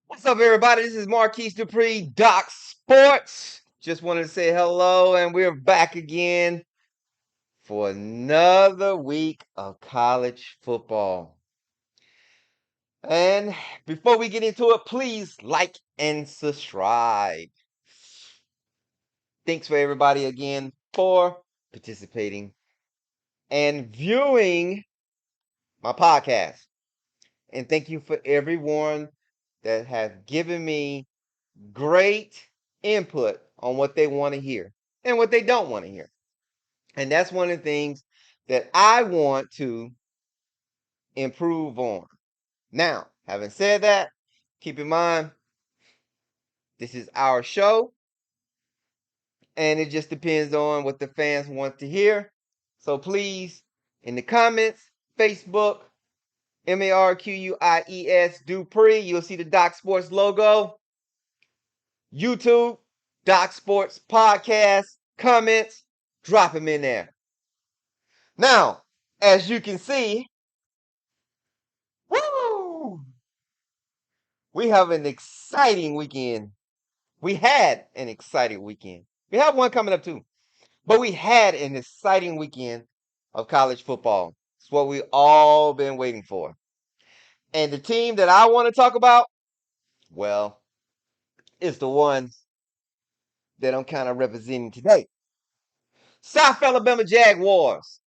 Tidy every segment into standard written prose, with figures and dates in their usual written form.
What's up, everybody? This is Marquise Dupree, Doc Sports. Just wanted to say hello, and we're back again for another week of college football. And before we get into it, please like and subscribe. Thanks for everybody again for participating and viewing my podcast. And thank you for everyone that has given me great input on what they want to hear and what they don't want to hear. And that's one of the things that I want to improve on. Now, having said that, keep in mind, this is our show, and it just depends on what the fans want to hear. So please, in the comments, Facebook, Marquis Dupree, you'll see the Doc Sports logo. YouTube, Doc Sports Podcast, comments, drop them in there. Now, as you can see, woo, we have an exciting weekend. We had an exciting weekend. We have one coming up too, but we had an exciting weekend of college football. It's what we all been waiting for. And the team that I want to talk about, well, is the one that I'm kind of representing today. South Alabama Jaguars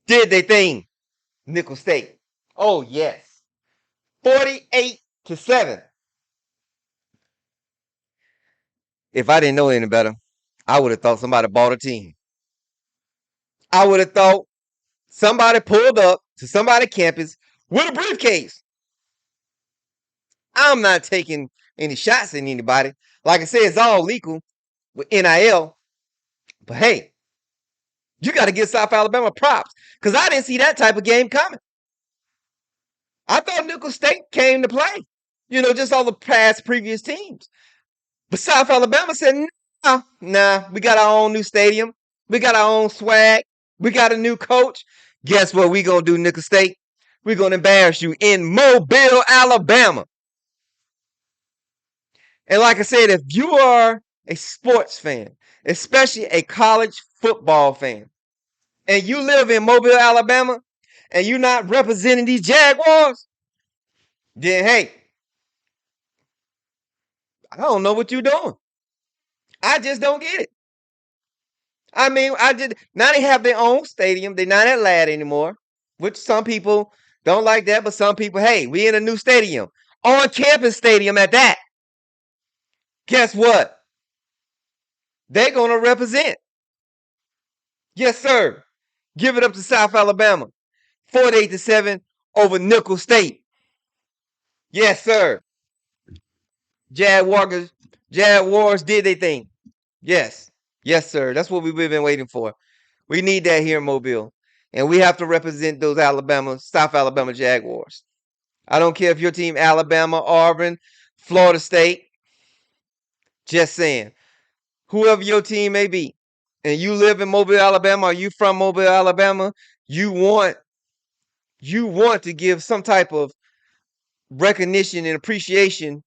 did their thing. Nicholls State. Oh, yes. 48-7. If I didn't know any better, I would have thought somebody bought a team. I would have thought somebody pulled up to somebody's campus with a briefcase. I'm not taking any shots at anybody. Like I said, it's all legal with NIL. But hey, you got to give South Alabama props because I didn't see that type of game coming. I thought Nicholls State came to play, just all the past previous teams. But South Alabama said, nah, we got our own new stadium. We got our own swag. We got a new coach. Guess what we going to do, Nicholls State? We're going to embarrass you in Mobile, Alabama. And like I said, if you are a sports fan, especially a college football fan, and you live in Mobile, Alabama, and you're not representing these Jaguars, then hey, I don't know what you're doing. I just don't get it. I mean, now they have their own stadium. They're not at Ladd anymore, which some people don't like that, but some people, hey, we in a new stadium. On campus stadium at that. Guess what? They're going to represent. Yes, sir. Give it up to South Alabama. 48-7 over Nicholls State. Yes, sir. Jaguars did their thing. Yes. Yes, sir. That's what we've been waiting for. We need that here in Mobile. And we have to represent those South Alabama Jaguars. I don't care if your team Alabama, Auburn, Florida State. Just saying. Whoever your team may be, and you live in Mobile, Alabama, or you from Mobile, Alabama, you want to give some type of recognition and appreciation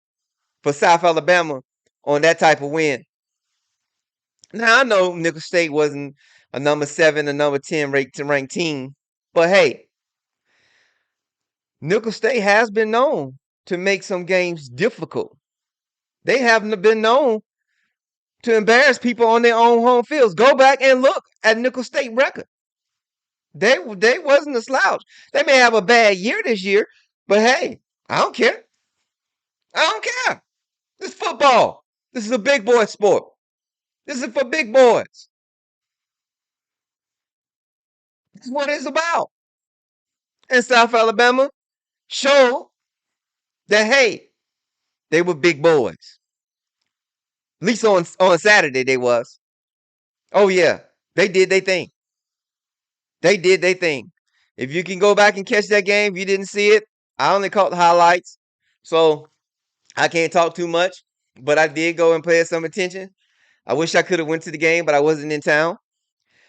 for South Alabama on that type of win. Now, I know Nicholls State wasn't a number 7, a number 10 ranked team, but hey, Nicholls State has been known to make some games difficult. They haven't been known to embarrass people on their own home fields. Go back and look at Nicholls State record. They wasn't a slouch. They may have a bad year this year, but hey, I don't care. I don't care. This is football. This is a big boy sport. This is for big boys. This is what it's about. And South Alabama showed that, hey, they were big boys. At least on Saturday they was. Oh, yeah. They did their thing. They did their thing. If you can go back and catch that game, if you didn't see it, I only caught the highlights. So I can't talk too much. But I did go and pay some attention. I wish I could have went to the game, but I wasn't in town.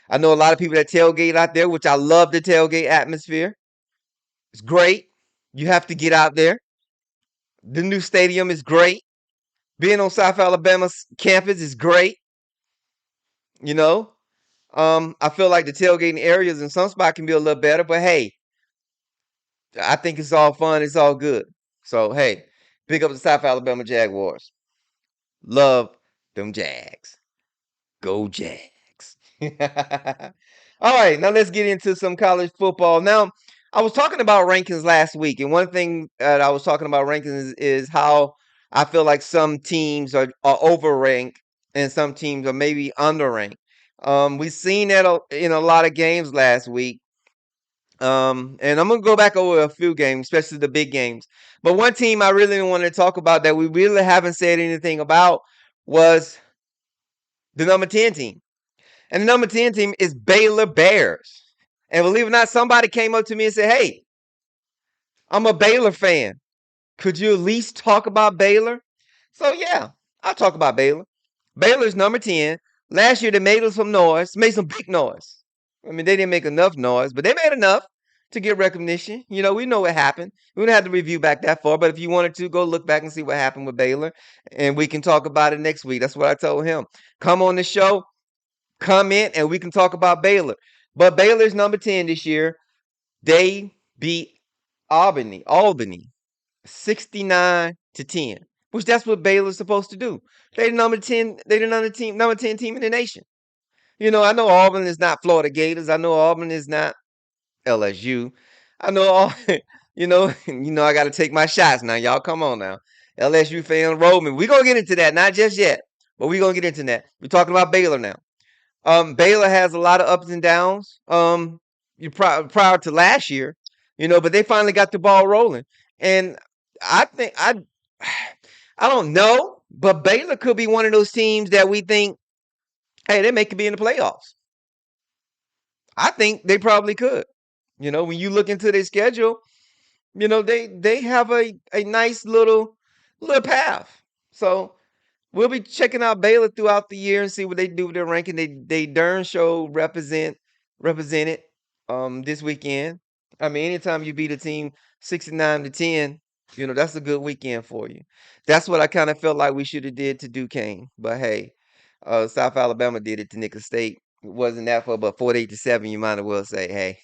I know a lot of people that tailgate out there, which I love the tailgate atmosphere. It's great. You have to get out there. The new stadium is great. Being on South Alabama's campus is great. You know, I feel like the tailgating areas in some spot can be a little better, but hey, I think it's all fun. It's all good. So hey, pick up the South Alabama Jaguars. Love them Jags. Go Jags. All right, now let's get into some college football. Now, I was talking about rankings last week, and one thing that I was talking about rankings is how I feel like some teams are overranked and some teams are maybe underranked. We've seen that in a lot of games last week. And I'm gonna go back over a few games, especially the big games. But one team I really wanted to talk about that we really haven't said anything about was the number 10 team. And the number 10 team is Baylor Bears. And believe it or not, somebody came up to me and said, "Hey, I'm a Baylor fan. Could you at least talk about Baylor?" So yeah, I'll talk about Baylor. Baylor's number 10. Last year they made some noise, made some big noise. I mean, they didn't make enough noise, but they made enough to get recognition. You know, we know what happened. We don't have to review back that far, but if you wanted to, go look back and see what happened with Baylor, and we can talk about it next week. That's what I told him. Come on the show, comment, and we can talk about Baylor. But Baylor's number 10 this year. They beat Albany 69-10, which that's what Baylor's supposed to do. They're the number 10, they're the number 10 team in the nation. You know, I know Auburn is not Florida Gators. I know Auburn is not LSU. I know all I gotta take my shots now. Y'all come on now. LSU fan roll me. We're gonna get into that, not just yet, but we're gonna get into that. We're talking about Baylor now. Baylor has a lot of ups and downs. Prior to last year, but they finally got the ball rolling, and I think I don't know, but Baylor could be one of those teams that we think, hey, they may could be in the playoffs. I think they probably could. When you look into their schedule, they have a nice little path. So we'll be checking out Baylor throughout the year and see what they do with their ranking. They darn show represented this weekend. I mean, anytime you beat a team 69-10, that's a good weekend for you. That's what I kind of felt like we should have did to Duquesne. But hey, South Alabama did it to Nicholls State. It wasn't that for but 48-7. You might as well say, hey,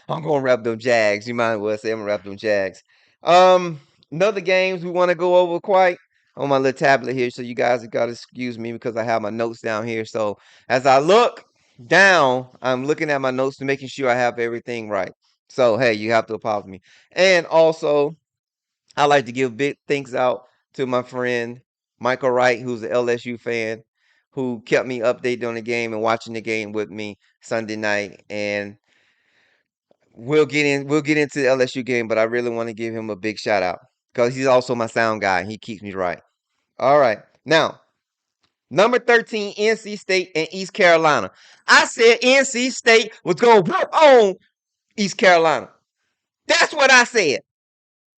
I'm gonna rep them Jags. You might as well say I'm gonna rep them Jags. Another games we want to go over quite on my little tablet here, so you guys have got to excuse me because I have my notes down here. So as I look down, I'm looking at my notes to making sure I have everything right. So hey, you have to apologize me. And also, I like to give big thanks out to my friend Michael Wright, who's an LSU fan, who kept me updated on the game and watching the game with me Sunday night. And we'll get into the LSU game, but I really want to give him a big shout out because he's also my sound guy and he keeps me right. All right. Now, number 13, NC State and East Carolina. I said NC State was going to whoop on East Carolina. That's what I said.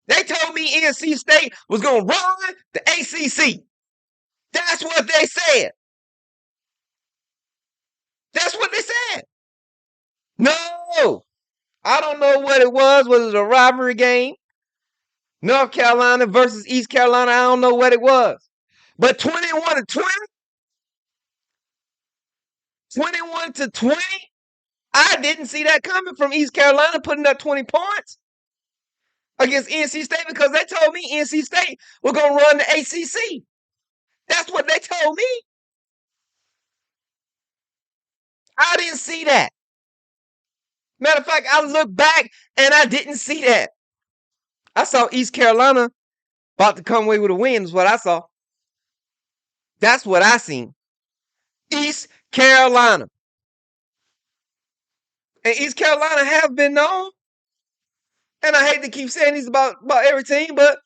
They told me NC State was going to run the ACC. That's what they said. That's what they said. No, I don't know what it was. Was it a rivalry game? North Carolina versus East Carolina. I don't know what it was. But 21-20, 21-20, I didn't see that coming from East Carolina putting up 20 points against NC State because they told me NC State was going to run the ACC. That's what they told me. I didn't see that. Matter of fact, I looked back and I didn't see that. I saw East Carolina about to come away with a win is what I saw. That's what I seen. East Carolina. And East Carolina have been known. And I hate to keep saying this about every team, but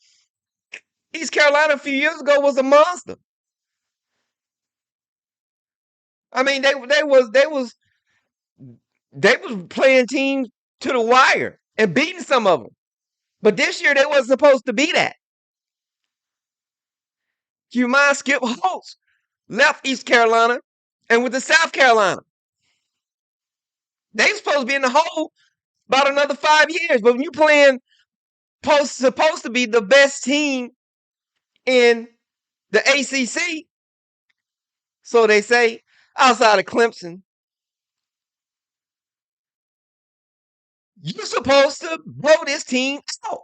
East Carolina a few years ago was a monster. I mean, they was playing teams to the wire and beating some of them. But this year they wasn't supposed to be that. You mind Skip Holtz left East Carolina and went to South Carolina. They supposed to be in the hole about another 5 years. But when you playing supposed to be the best team in the ACC, so they say, outside of Clemson. You're supposed to blow this team out.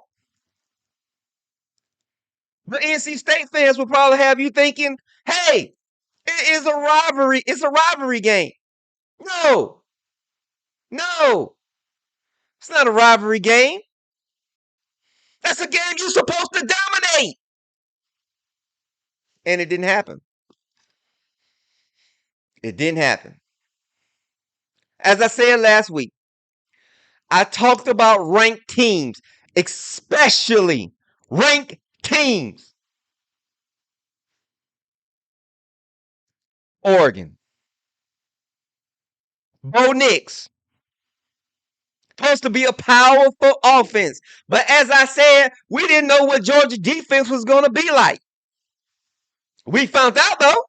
The NC State fans will probably have you thinking, hey, it is a rivalry. It's a rivalry game. No, no, it's not a rivalry game. That's a game you're supposed to dominate. And it didn't happen. It didn't happen. As I said last week, I talked about ranked teams, especially ranked teams. Oregon. Bo Nix. Supposed to be a powerful offense. But as I said, we didn't know what Georgia defense was going to be like. We found out, though.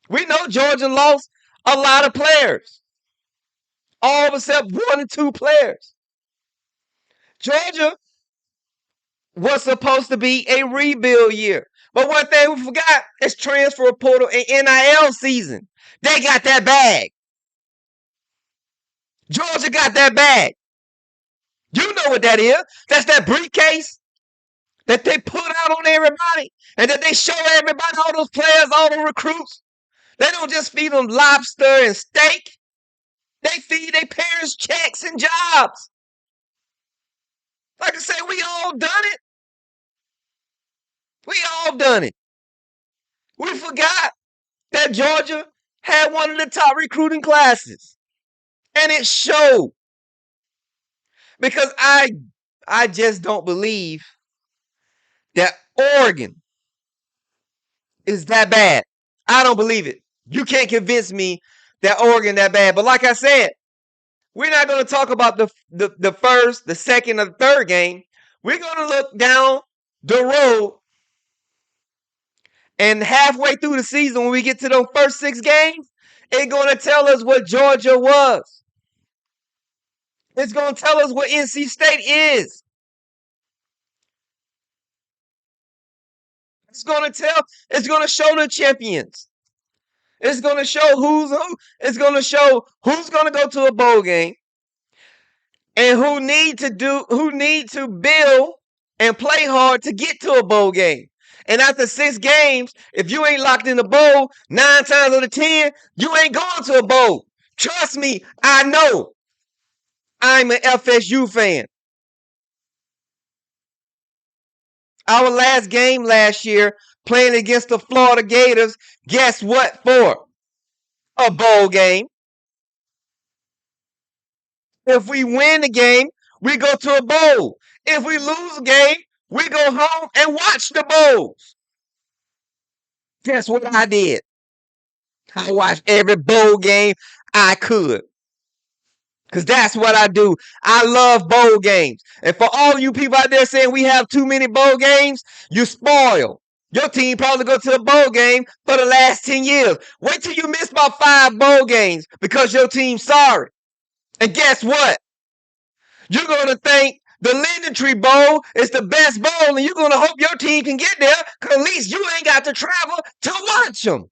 We know Georgia lost a lot of players. All except 1 or 2 players. Georgia was supposed to be a rebuild year. But one thing we forgot is transfer portal and NIL season. They got that bag. Georgia got that bag. You know what that is. That's that briefcase that they put out on everybody and that they show everybody, all those players, all the recruits. They don't just feed them lobster and steak. They feed their parents checks and jobs. Like I say, we all done it. We all done it. We forgot that Georgia had one of the top recruiting classes. And it showed. Because I just don't believe that Oregon is that bad. I don't believe it. You can't convince me that Oregon that bad. But like I said, we're not going to talk about the first, the second, or the third game. We're going to look down the road. And halfway through the season, when we get to those first 6 games, it's going to tell us what Georgia was. It's going to tell us what NC State is. It's going to show the champions. It's going to show who's who. It's going to show who's going to go to a bowl game and who need to build and play hard to get to a bowl game. And after 6 games, if you ain't locked in the bowl 9 times out of 10, you ain't going to a bowl. Trust me, I know. I'm an FSU fan. Our last game last year, playing against the Florida Gators, guess what for? A bowl game. If we win the game, we go to a bowl. If we lose a game, we go home and watch the bowls. That's what I did. I watched every bowl game I could. Because that's what I do. I love bowl games. And for all you people out there saying we have too many bowl games, you spoil. Your team probably go to a bowl game for the last 10 years. Wait till you miss about 5 bowl games because your team's sorry. And guess what? You're going to think the LendingTree Bowl is the best bowl, and you're going to hope your team can get there because at least you ain't got to travel to watch them.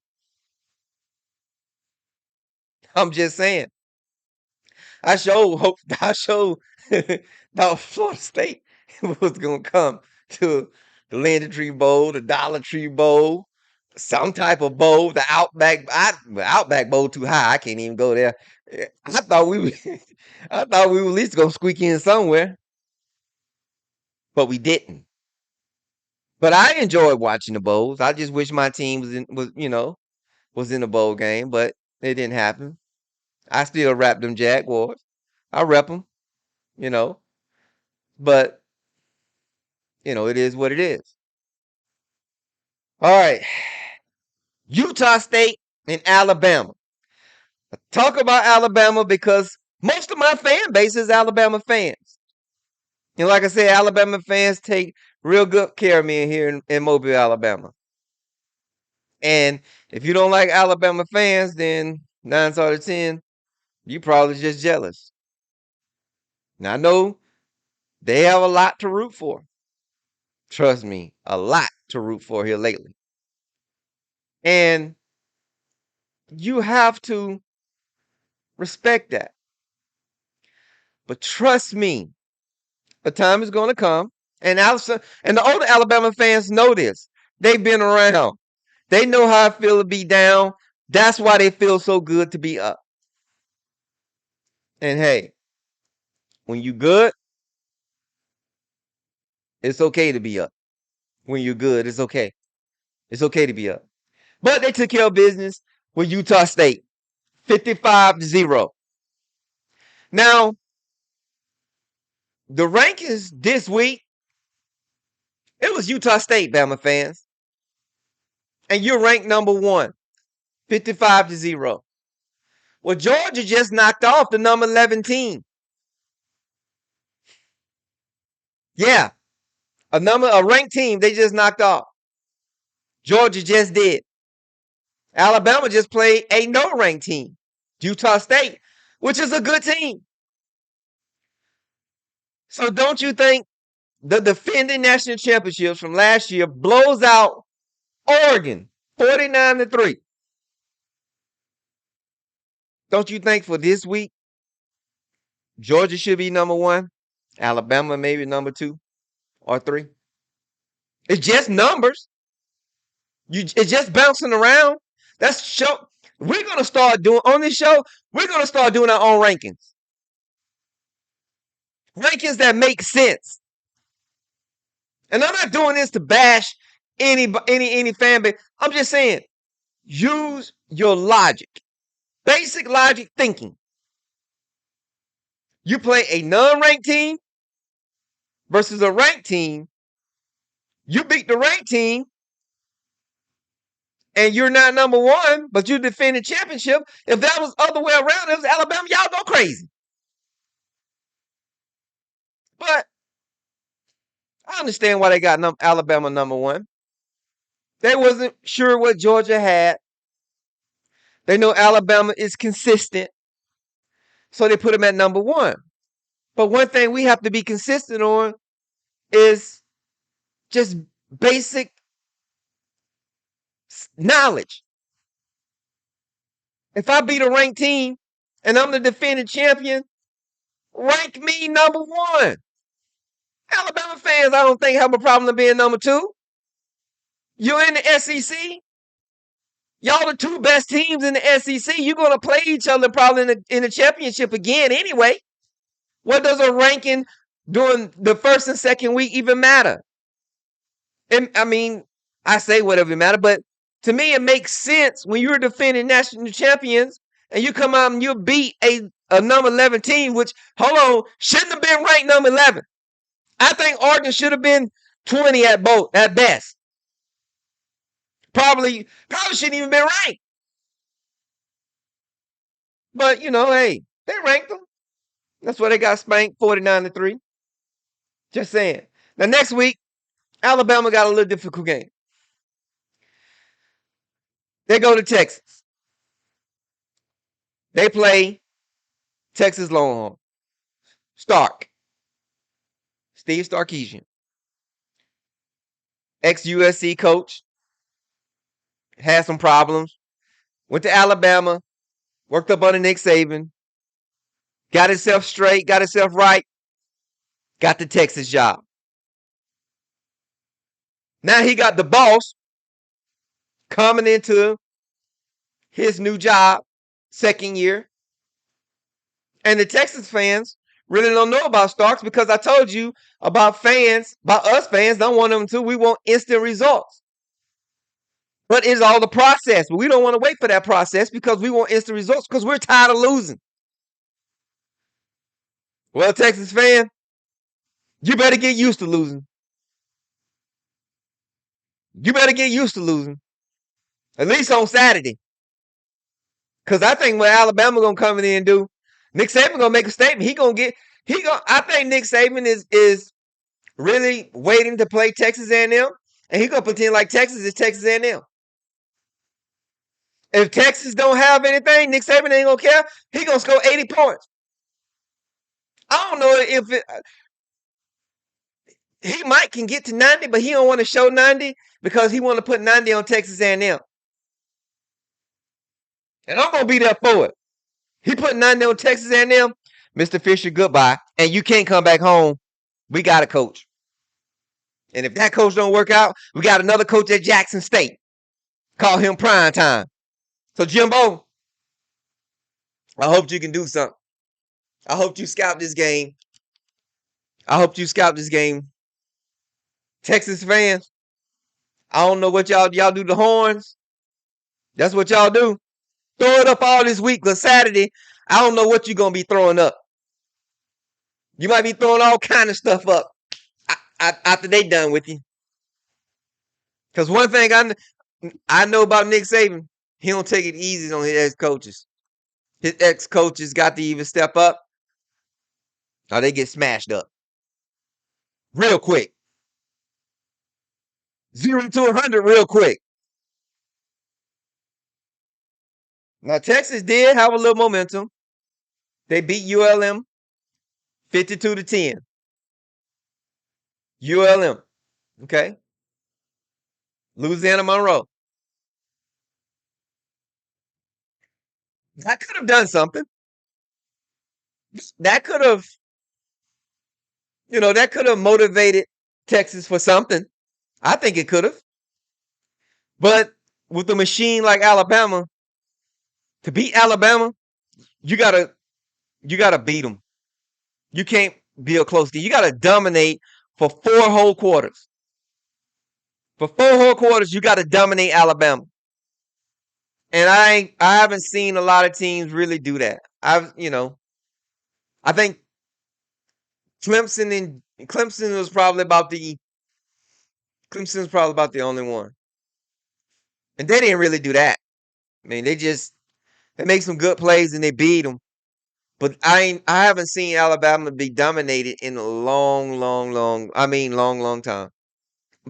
I'm just saying. I thought Florida State was going to come to the LendingTree Bowl, the Dollar Tree Bowl, some type of bowl, the Outback Bowl too high. I can't even go there. I thought we were at least going to squeak in somewhere. But we didn't. But I enjoyed watching the bowls. I just wish my team was in the bowl game, but it didn't happen. I still rap them Jaguars. I rep them, you know. But it is what it is. All right. Utah State and Alabama. I talk about Alabama because most of my fan base is Alabama fans. And like I said, Alabama fans take real good care of me here in Mobile, Alabama. And if you don't like Alabama fans, then 9 out of 10, you probably just jealous. Now, I know they have a lot to root for. Trust me, a lot to root for here lately. And you have to respect that. But trust me, a time is going to come. And the older Alabama fans know this. They've been around. They know how it feels to be down. That's why they feel so good to be up. And hey, when you good, it's okay to be up. When you're good, it's okay. It's okay to be up. But they took care of business with Utah State, 55-0. Now, the rankings this week, it was Utah State, Bama fans. And you're ranked number 1, 55-0. Well, Georgia just knocked off the number 11 team. Yeah, a ranked team they just knocked off. Georgia just did. Alabama just played a no-ranked team, Utah State, which is a good team. So don't you think the defending national championships from last year blows out Oregon 49-3? Don't you think for this week, Georgia should be number 1, Alabama maybe number 2 or 3? It's just numbers. It's just bouncing around. That's show. We're gonna start doing on this show. We're gonna start doing our own rankings. Rankings that make sense. And I'm not doing this to bash any fan base. I'm just saying, use your logic, basic logic thinking. You play a non-ranked team versus a ranked team. You beat the ranked team, and you're not number 1, but you defend the championship. If that was other way around, it was Alabama, y'all go crazy. But I understand why they got Alabama number 1. They wasn't sure what Georgia had. They know Alabama is consistent, so they put them at number 1. But one thing we have to be consistent on is just basic knowledge. If I beat a ranked team and I'm the defending champion, rank me number 1. Alabama fans, I don't think have a problem being number 2. You're in the SEC. Y'all the 2 best teams in the SEC. You're going to play each other probably in the championship again anyway. What does a ranking during the first and second week even matter? And, I mean, I say whatever matter, but to me it makes sense when you're defending national champions and you come out and you beat a number 11 team, which, hold on, shouldn't have been ranked number 11. I think Oregon should have been 20 at best. Probably shouldn't even been ranked. But, hey, they ranked them. That's why they got spanked 49-3. Just saying. Now, next week, Alabama got a little difficult game. They go to Texas. They play Texas Longhorn. Steve Sarkisian. Ex-USC coach. Had some problems. Went to Alabama. Worked up under Nick Saban. Got himself straight. Got himself right. Got the Texas job. Now he got the boss coming into his new job, second year. And the Texas fans really don't know about Starks because I told you about us fans don't want them to. We want instant results. But it's all the process. But we don't want to wait for that process because we want instant results because we're tired of losing. Well, Texas fan, you better get used to losing. You better get used to losing. At least on Saturday. Because I think what Alabama going to come in and do, Nick Saban going to make a statement. I think Nick Saban is really waiting to play Texas A&M. And he going to pretend like Texas is Texas A&M. If Texas don't have anything, Nick Saban ain't going to care. He going to score 80 points. I don't know if He might can get to 90, but he don't want to show 90 because he want to put 90 on Texas A&M. And I'm gonna be there for it. He put 90 on Texas A&M. Mr. Fisher, goodbye. And you can't come back home. We got a coach. And if that coach don't work out, we got another coach at Jackson State. Call him prime time. So Jimbo, I hope you can do something. I hope you scout this game. I hope you scout this game. Texas fans, I don't know what y'all do the horns. That's what y'all do. Throw it up all this week, but Saturday, I don't know what you're gonna be throwing up. You might be throwing all kind of stuff up after they done with you. Because one thing I know about Nick Saban, he don't take it easy on his ex-coaches. His ex-coaches got to even step up, or they get smashed up real quick. 0 to 100 real quick. Now Texas did have a little momentum. They beat ULM 52 to 10. ULM, okay. Louisiana Monroe. That could have done something. That could have, that could have motivated Texas for something. I think it could have. But with a machine like Alabama, to beat Alabama, you gotta beat them. You can't be a close game. You gotta dominate for 4 whole quarters. For 4 whole quarters, you gotta dominate Alabama. And I haven't seen a lot of teams really do that. I think Clemson was probably about Clemson's probably about the only one. And they didn't really do that. I mean, they make some good plays and they beat them. But I haven't seen Alabama be dominated in a long time.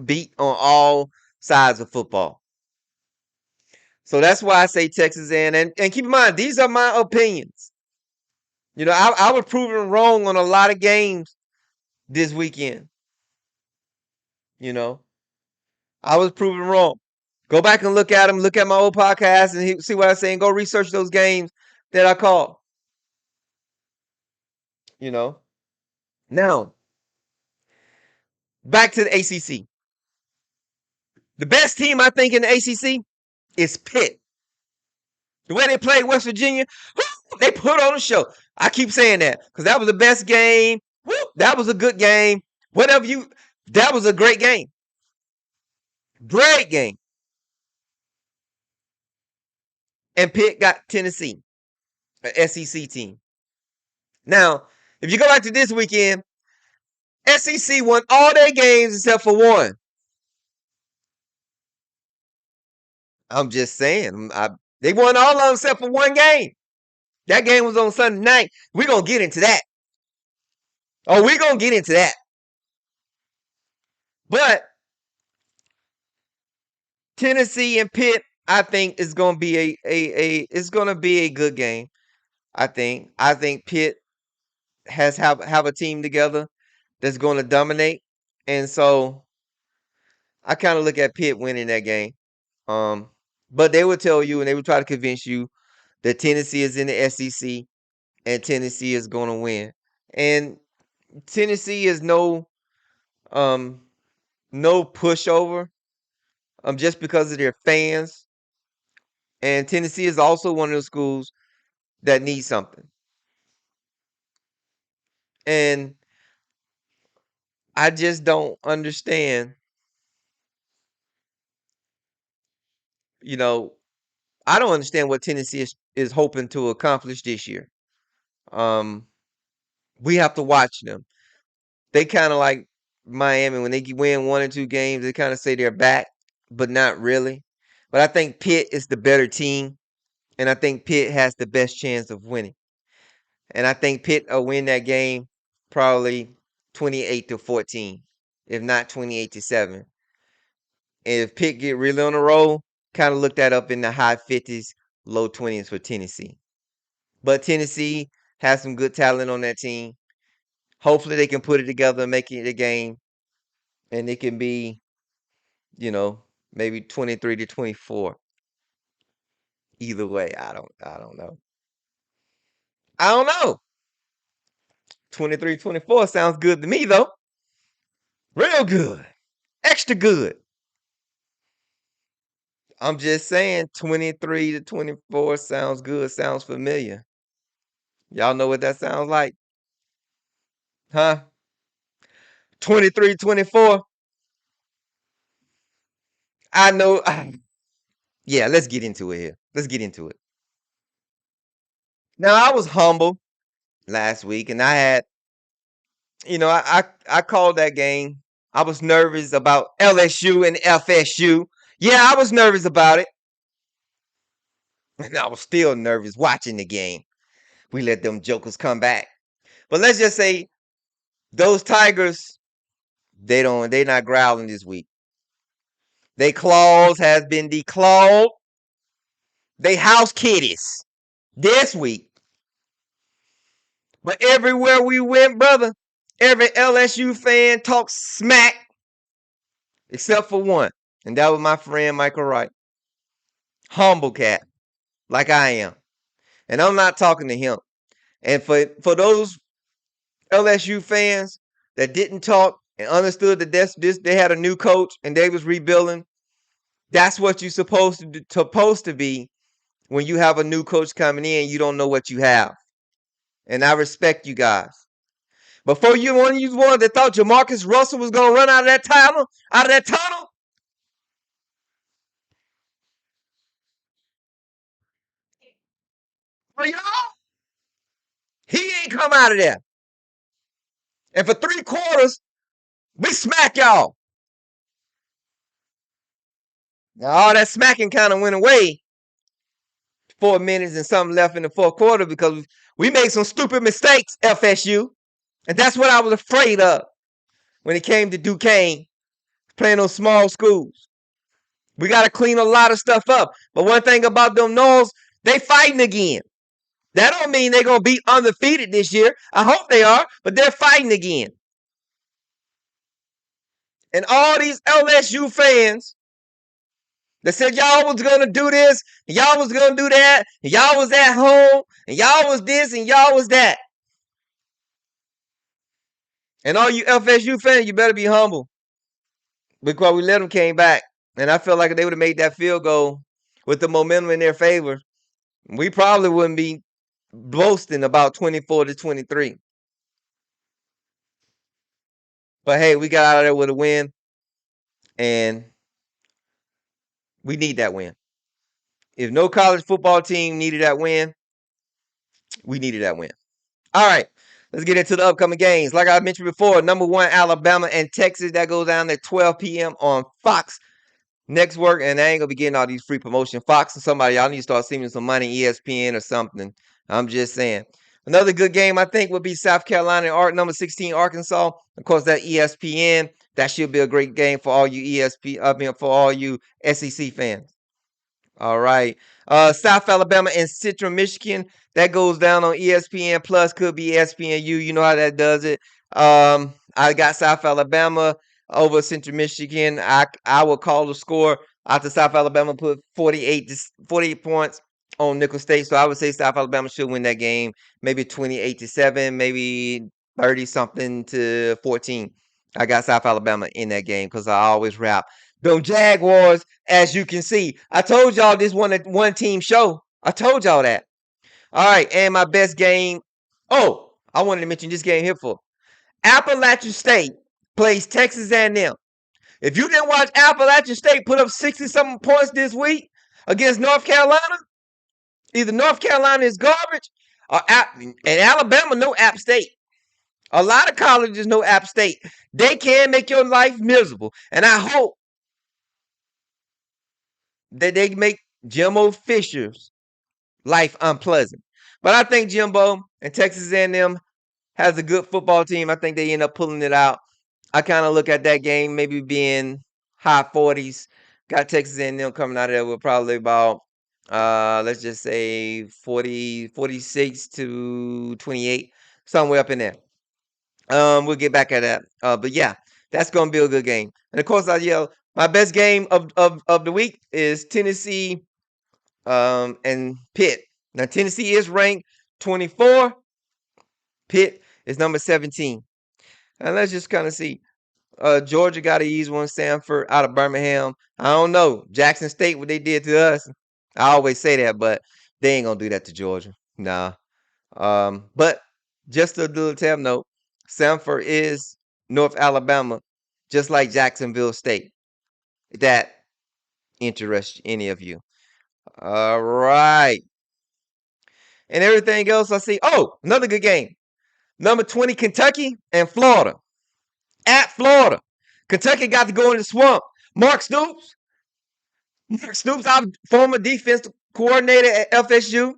Beat on all sides of football. So that's why I say Texas and keep in mind, these are my opinions. I was proven wrong on a lot of games this weekend. I was proven wrong. Go back and look at them. Look at my old podcast and see what I'm saying. Go research those games that I called. Now, back to the ACC. The best team, I think, in the ACC is Pitt. The way they played West Virginia, they put on a show. I keep saying that because that was the best game. That was a good game. That was a great game. Great game. And Pitt got Tennessee, an SEC team. Now, if you go back to this weekend, SEC won all their games except for one. I'm just saying. They won all of them except for one game. That game was on Sunday night. We're going to get into that. Oh, we're going to get into that. But Tennessee and Pitt, I think, is going to be it's going to be a good game. I think Pitt have a team together that's going to dominate, and so I kind of look at Pitt winning that game. But they would tell you and they would try to convince you that Tennessee is in the SEC and Tennessee is going to win. And Tennessee is no pushover just because of their fans. And Tennessee is also one of those schools that needs something. And I just don't understand. I don't understand what Tennessee is hoping to accomplish this year. We have to watch them. They kind of like Miami when they win 1 or 2 games. They kind of say they're back, but not really. But I think Pitt is the better team, and I think Pitt has the best chance of winning. And I think Pitt will win that game probably 28-14, if not 28-7. And if Pitt get really on the roll, kind of look that up in the high 50s, low 20s for Tennessee. But Tennessee has some good talent on that team. Hopefully they can put it together and make it a game. and it can be, maybe 23-24. Either way, I don't know. I don't know. 23-24 sounds good to me though. Real good. Extra good. I'm just saying 23-24 sounds good, sounds familiar. Y'all know what that sounds like? Huh? 23-24. I know. Yeah, let's get into it here. Let's get into it. Now, I was humble last week and I had, I called that game. I was nervous about LSU and FSU. Yeah, I was nervous about it. And I was still nervous watching the game. We let them jokers come back. But let's just say those Tigers, they're not growling this week. They claws has been declawed. They house kitties this week. But everywhere we went, brother, every LSU fan talks smack except for one. And that was my friend Michael Wright. Humble cat, like I am. And I'm not talking to him. And for those LSU fans that didn't talk and understood that they had a new coach and they was rebuilding, that's what you're supposed to be when you have a new coach coming in. You don't know what you have, and I respect you guys. Before you one of you ones that thought Jamarcus Russell was gonna run out of that tunnel, for y'all, he ain't come out of there. And for 3 quarters, we smack y'all. Now all that smacking kind of went away. 4 minutes and something left in the fourth quarter because we made some stupid mistakes, FSU. And that's what I was afraid of when it came to Duquesne, playing those small schools. We got to clean a lot of stuff up. But one thing about them Noles, they fighting again. That don't mean they're going to be undefeated this year. I hope they are, but they're fighting again. And all these LSU fans that said y'all was going to do this, and y'all was going to do that, and y'all was at home, and y'all was this, and y'all was that. And all you FSU fans, you better be humble because we let them came back. And I felt like if they would have made that field goal with the momentum in their favor, we probably wouldn't be boasting about 24-23. But hey, we got out of there with a win, and we need that win. If no college football team needed that win, we needed that win. All right, let's get into the upcoming games. Like I mentioned before, number 1, Alabama and Texas. That goes down at 12 p.m. on Fox Network, and I ain't gonna be getting all these free promotion. Fox and somebody, y'all need to start saving some money, ESPN or something. I'm just saying. Another good game, I think, would be South Carolina and number 16, Arkansas. Of course, that ESPN. That should be a great game for all you for all you SEC fans. All right. South Alabama and Central Michigan. That goes down on ESPN Plus. Could be ESPNU. You know how that does it. I got South Alabama over Central Michigan. I will call the score after South Alabama put 48 points on Nickel State. So I would say South Alabama should win that game. Maybe 28-7, maybe 30 something to 14. I got South Alabama in that game because I always rap. Them Jaguars, as you can see. I told y'all this one team show. I told y'all that. All right, and my best game. Oh, I wanted to mention this game here for Appalachian State plays Texas A&M. If you didn't watch Appalachian State put up 60-something points this week against North Carolina, either North Carolina is garbage or and Alabama no App State. A lot of colleges know App State. They can make your life miserable, and I hope that they make Jimbo Fisher's life unpleasant. But I think Jimbo and Texas A&M has a good football team. I think they end up pulling it out. I kind of look at that game maybe being high 40s. Got Texas A&M coming out of there with probably about let's just say 46-28, somewhere up in there. We'll get back at that. But yeah, That's going to be a good game. And of course, I yell my best game of the week is Tennessee and Pitt. Now Tennessee is ranked 24. Pitt is number 17. And let's just kind of see. Georgia got to ease one. Stanford out of Birmingham. I don't know. Jackson State, what they did to us. I always say that, but they ain't gonna do that to Georgia. Nah. But just a little tab note, Stanford is North Alabama, just like Jacksonville State. If that interests any of you. All right. And everything else I see. Oh, another good game. Number 20, Kentucky and Florida. At Florida. Kentucky got to go in the swamp. Mark Stoops, our former defensive coordinator at FSU,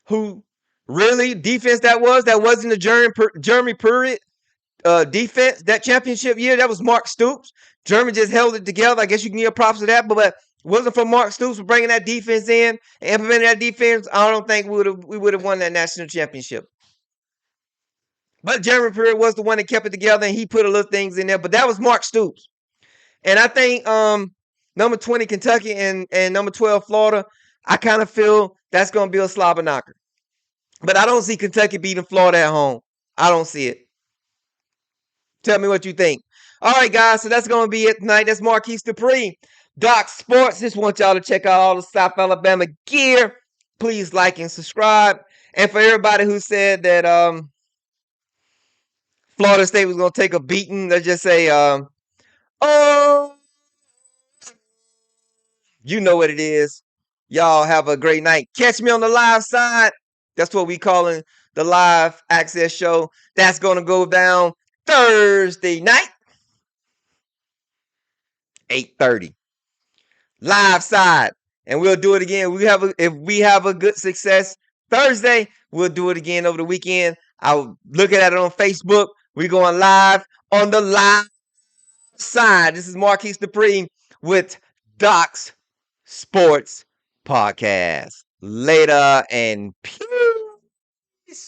who really defense that wasn't the Jeremy Pruitt defense that championship year. That was Mark Stoops. Jeremy just held it together. I guess you can give props to that, but it wasn't for Mark Stoops for bringing that defense in and implementing that defense. I don't think we would have won that national championship. But Jeremy Pruitt was the one that kept it together, and he put a little things in there. But that was Mark Stoops. And I think number 20 Kentucky and number 12 Florida, I kind of feel that's going to be a slobber knocker. But I don't see Kentucky beating Florida at home. I don't see it. Tell me what you think. All right, guys, so that's going to be it tonight. That's Marquise Dupree, Doc Sports. Just want y'all to check out all the South Alabama gear. Please like and subscribe. And for everybody who said that Florida State was going to take a beating, let's just say, oh, you know what it is. Y'all have a great night. Catch me on the live side. That's what we calling the live access show. That's going to go down Thursday night, 8:30. Live side. And we'll do it again. If we have a good success Thursday, we'll do it again over the weekend. I'll look at it on Facebook. We're going live on the live side. This is Marquise Dupree with Doc's Sports Podcast. Later and peace.